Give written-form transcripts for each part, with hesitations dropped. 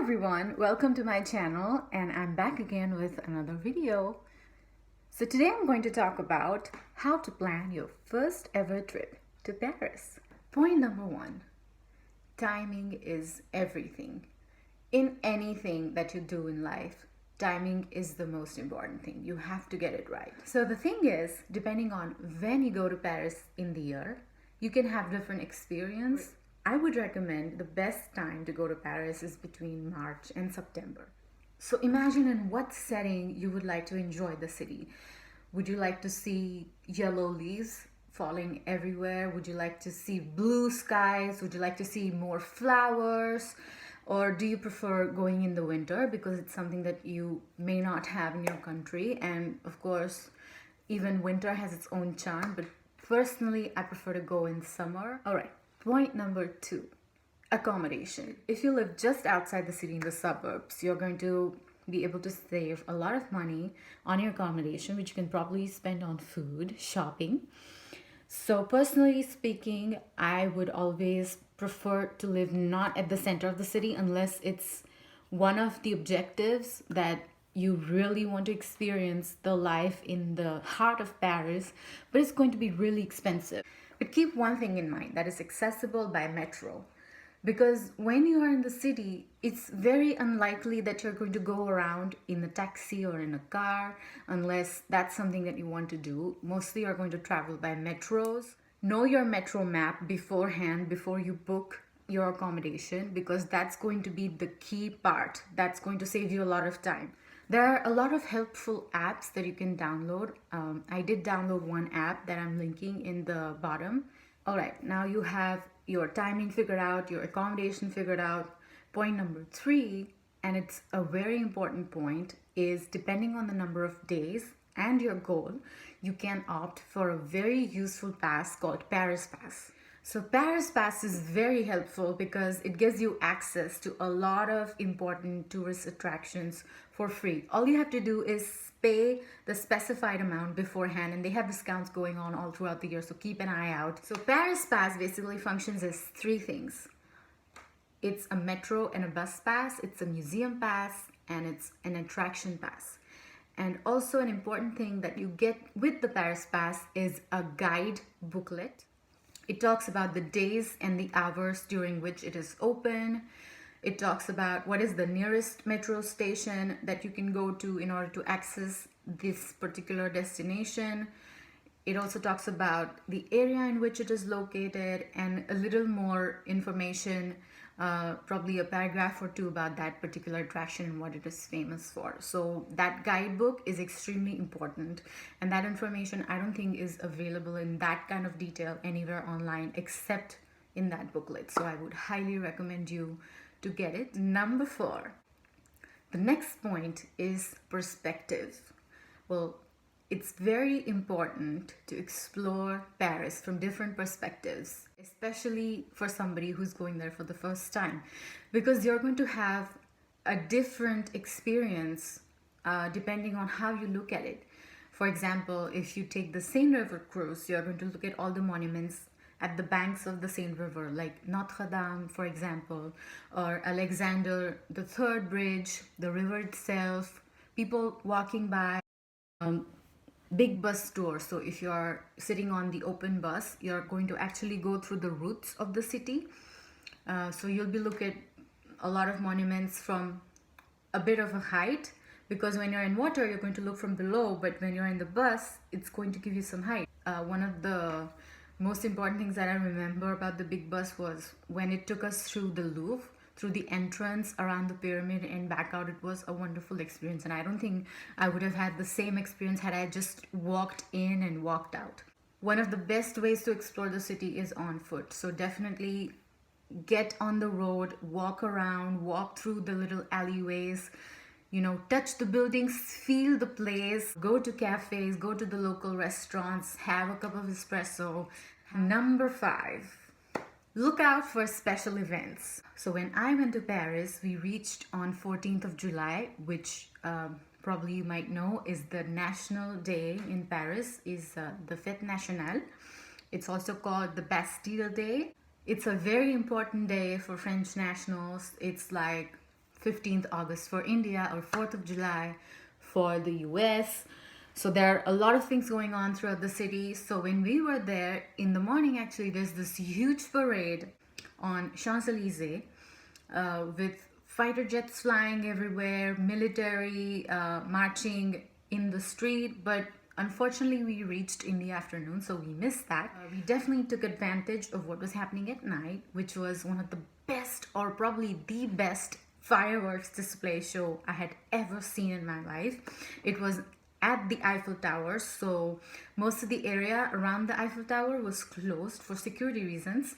everyone, welcome to my channel and I'm back again with another video. So today I'm going to talk about how to plan your first ever trip to Paris. Point number one, timing is everything. In anything that you do in life, timing is the most important thing. You have to get it right. So the thing is, depending on when you go to Paris in the year, you can have different experience. I would recommend the best time to go to Paris is between March and September. So imagine in what setting you would like to enjoy the city. Would you like to see yellow leaves falling everywhere? Would you like to see blue skies? Would you like to see more flowers? Or do you prefer going in the winter because it's something that you may not have in your country? And of course, even winter has its own charm, but personally, I prefer to go in summer. All right. Point number two, accommodation. If you live just outside the city in the suburbs, you're going to be able to save a lot of money on your accommodation, which you can probably spend on food, shopping. So personally speaking, I would always prefer to live not at the center of the city unless it's one of the objectives that you really want to experience the life in the heart of Paris, but it's going to be really expensive. But keep one thing in mind, that is accessible by metro. Because when you are in the city, it's very unlikely that you're going to go around in a taxi or in a car unless that's something that you want to do. Mostly you're going to travel by metros. Know your metro map beforehand before you book your accommodation, because that's going to be the key part. That's going to save you a lot of time. There are a lot of helpful apps that you can download. I did download one app that I'm linking in the bottom. All right, now you have your timing figured out, your accommodation figured out. Point number three, and it's a very important point, is depending on the number of days and your goal, you can opt for a very useful pass called Paris Pass. So Paris Pass is very helpful because it gives you access to a lot of important tourist attractions for free. All you have to do is pay the specified amount beforehand, and they have discounts going on all throughout the year, so keep an eye out. So Paris Pass basically functions as three things. It's a metro and a bus pass, it's a museum pass, and it's an attraction pass. And also an important thing that you get with the Paris Pass is a guide booklet. It talks about the days and the hours during which it is open. It talks about what is the nearest metro station that you can go to in order to access this particular destination. It also talks about the area in which it is located and a little more information, probably a paragraph or two about that particular attraction and what it is famous for. So that guidebook is extremely important, and that information I don't think is available in that kind of detail anywhere online except in that booklet. So I would highly recommend you to get it. Number four, the next point is perspective. Well, it's very important to explore Paris from different perspectives, especially for somebody who's going there for the first time, because you're going to have a different experience depending on how you look at it. For example, if you take the Seine River cruise, you're going to look at all the monuments at the banks of the Seine River, like Notre Dame, for example, or Alexander the Third Bridge, the river itself, people walking by. Big bus tour. So if you're sitting on the open bus, you're going to actually go through the routes of the city. So you'll be looking at a lot of monuments from a bit of a height, because when you're in water, you're going to look from below, but when you're in the bus, it's going to give you some height. One of the most important things that I remember about the big bus was when it took us through the Louvre, through the entrance, around the pyramid and back out. It was a wonderful experience, and I don't think I would have had the same experience had I just walked in and walked out. One of the best ways to explore the city is on foot, so definitely get on the road, walk around, walk through the little alleyways, touch the buildings, feel the place, go to cafes, go to the local restaurants, have a cup of espresso. Number five, look out for special events. So when I went to Paris, we reached on 14th of July, which probably you might know is the national day in Paris, is the Fête Nationale. It's also called the Bastille Day. It's a very important day for French nationals. It's like 15th August for India or 4th of July for the US. So there are a lot of things going on throughout the city. So when we were there in the morning, actually, there's this huge parade on Champs-Élysées with fighter jets flying everywhere, military marching in the street. But unfortunately, we reached in the afternoon, so we missed that. We definitely took advantage of what was happening at night, which was one of the best, or probably the best, fireworks display show I had ever seen in my life. It was at the Eiffel Tower, so most of the area around the Eiffel Tower was closed for security reasons,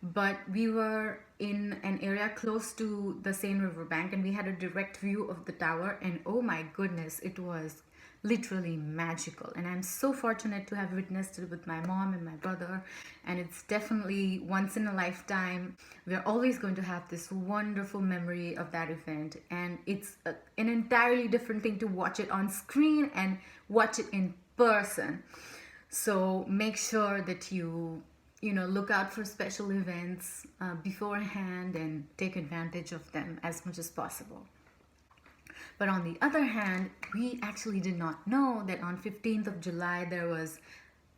but we were in an area close to the Seine River bank and we had a direct view of the tower, and oh my goodness, it was literally magical. And I'm so fortunate to have witnessed it with my mom and my brother, and it's definitely once in a lifetime. We're always going to have this wonderful memory of that event, and it's an entirely different thing to watch it on screen and watch it in person. So make sure that you look out for special events beforehand and take advantage of them as much as possible. But on the other hand, we actually did not know that on 15th of July there was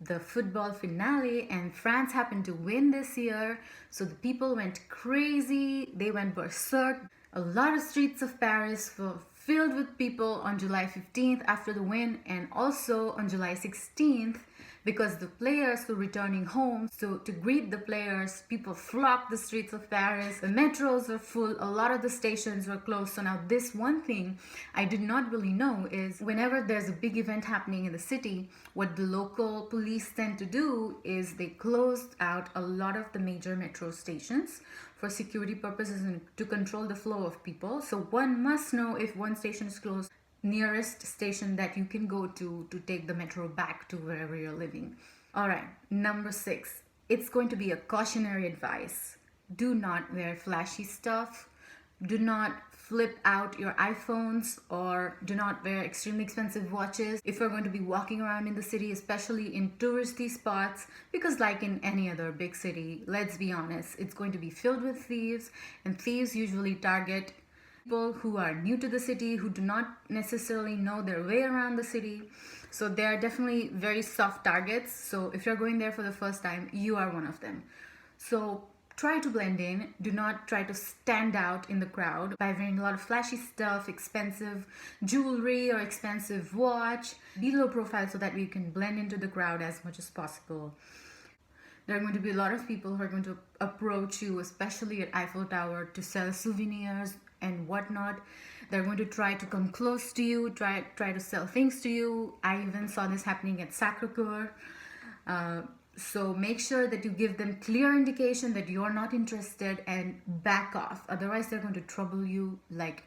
the football finale, and France happened to win this year. So the people went crazy, they went berserk. A lot of streets of Paris were filled with people on July 15th after the win, and also on July 16th, because the players were returning home. So to greet the players, people flocked the streets of Paris. The metros were full, a lot of the stations were closed. So now this one thing I did not really know is whenever there's a big event happening in the city, what the local police tend to do is they closed out a lot of the major metro stations for security purposes and to control the flow of people. So one must know if one station is closed, nearest station that you can go to take the metro back to wherever you're living. All right, number 6, it's going to be a cautionary advice. Do not wear flashy stuff. Do not flip out your iPhones, or do not wear extremely expensive watches if you're going to be walking around in the city, especially in touristy spots, because like in any other big city, let's be honest, it's going to be filled with thieves, and thieves usually target people who are new to the city, who do not necessarily know their way around the city. So they are definitely very soft targets. So if you're going there for the first time, you are one of them. So try to blend in. Do not try to stand out in the crowd by wearing a lot of flashy stuff, expensive jewelry or expensive watch. Be low profile so that you can blend into the crowd as much as possible. There are going to be a lot of people who are going to approach you, especially at Eiffel Tower, to sell souvenirs and whatnot. They're going to try to come close to you, try to sell things to you. I even saw this happening at Sacré-Cœur. So make sure that you give them clear indication that you're not interested and back off. Otherwise, they're going to trouble you like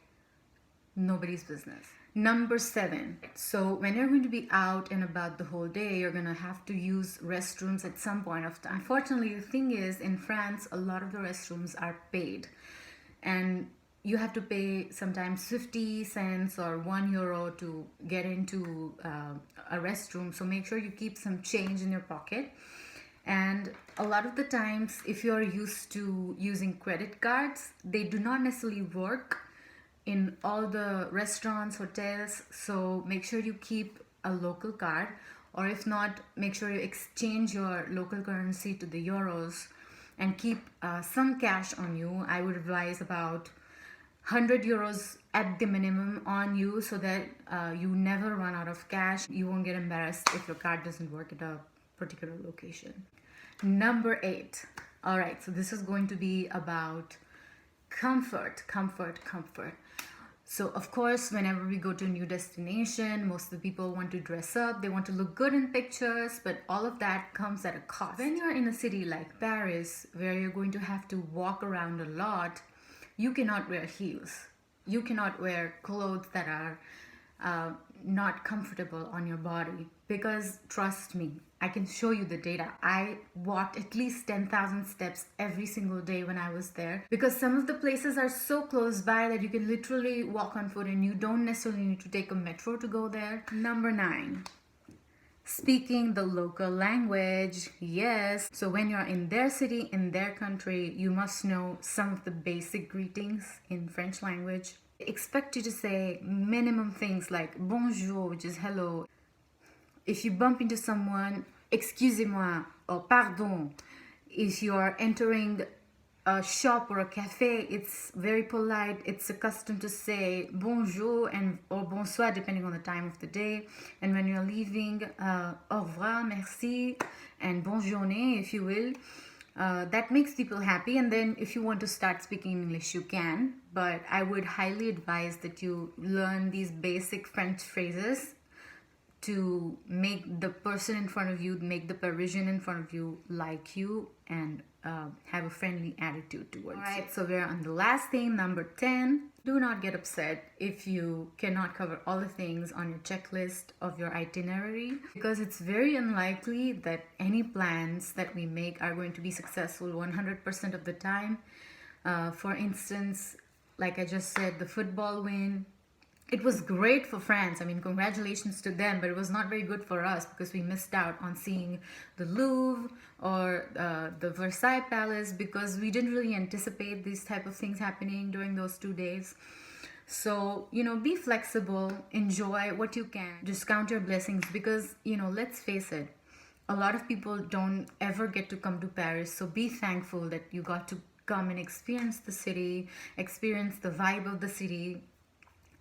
nobody's business. Number 7. So when you're going to be out and about the whole day, you're going to have to use restrooms at some point of time. Unfortunately, the thing is, in France, a lot of the restrooms are paid. And you have to pay sometimes 50 cents or €1 to get into a restroom. So make sure you keep some change in your pocket. And a lot of the times, if you're used to using credit cards, they do not necessarily work in all the restaurants, hotels. So make sure you keep a local card, or if not, make sure you exchange your local currency to the euros and keep some cash on you. I would advise about €100 at the minimum on you, so that you never run out of cash. You won't get embarrassed if your card doesn't work at a particular location. Number 8. All right, so this is going to be about comfort. So of course, whenever we go to a new destination, most of the people want to dress up, they want to look good in pictures, but all of that comes at a cost. When you're in a city like Paris, where you're going to have to walk around a lot, you cannot wear heels. You cannot wear clothes that are not comfortable on your body, because trust me, I can show you the data. I walked at least 10,000 steps every single day when I was there, because some of the places are so close by that you can literally walk on foot and you don't necessarily need to take a metro to go there. Number 9. Speaking the local language, yes. So when you're in their city, in their country, you must know some of the basic greetings in French language. They expect you to say minimum things like bonjour, which is hello. If you bump into someone, excusez-moi or pardon. If you are entering a shop or a cafe, it's very polite. It's a custom to say bonjour and or bonsoir depending on the time of the day. And when you're leaving, au revoir, merci, and bonne journée, if you will. That makes people happy. And then if you want to start speaking English, you can. But I would highly advise that you learn these basic French phrases to make the person in front of you, make the Parisian in front of you like you and have a friendly attitude towards you. Alright, so we're on the last thing, number 10. Do not get upset if you cannot cover all the things on your checklist of your itinerary, because it's very unlikely that any plans that we make are going to be successful 100% of the time. For instance, like I just said, the football win, it was great for France. I mean, congratulations to them, but it was not very good for us because we missed out on seeing the Louvre or the Versailles Palace because we didn't really anticipate these type of things happening during those 2 days. So, be flexible, enjoy what you can, just count your blessings because, let's face it, a lot of people don't ever get to come to Paris. So be thankful that you got to come and experience the city, experience the vibe of the city,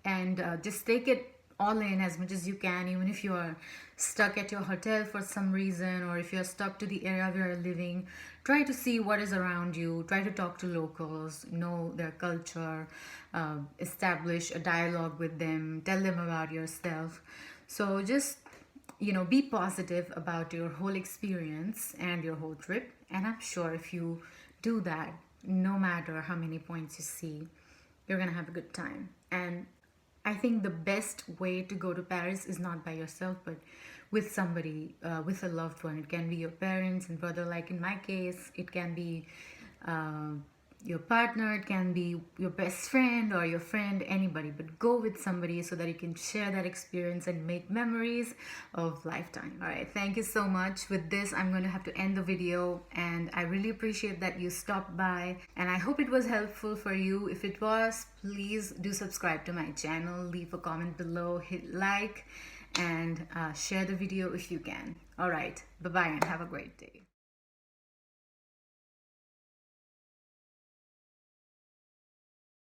and just take it all in as much as you can, even if you are stuck at your hotel for some reason, or if you're stuck to the area where you're living. Try to see what is around you, try to talk to locals, know their culture, establish a dialogue with them, tell them about yourself. So just be positive about your whole experience and your whole trip, and I'm sure if you do that, no matter how many points you see, you're gonna have a good time. And I think the best way to go to Paris is not by yourself, but with somebody, with a loved one. It can be your parents and brother, like in my case, it can be your partner, it can be your best friend or your friend, anybody, but go with somebody so that you can share that experience and make memories of lifetime. All right, thank you so much. With this, I'm going to have to end the video, and I really appreciate that you stopped by, and I hope it was helpful for you. If it was, please do subscribe to my channel, leave a comment below, hit like, and share the video if you can. All right, bye-bye and have a great day.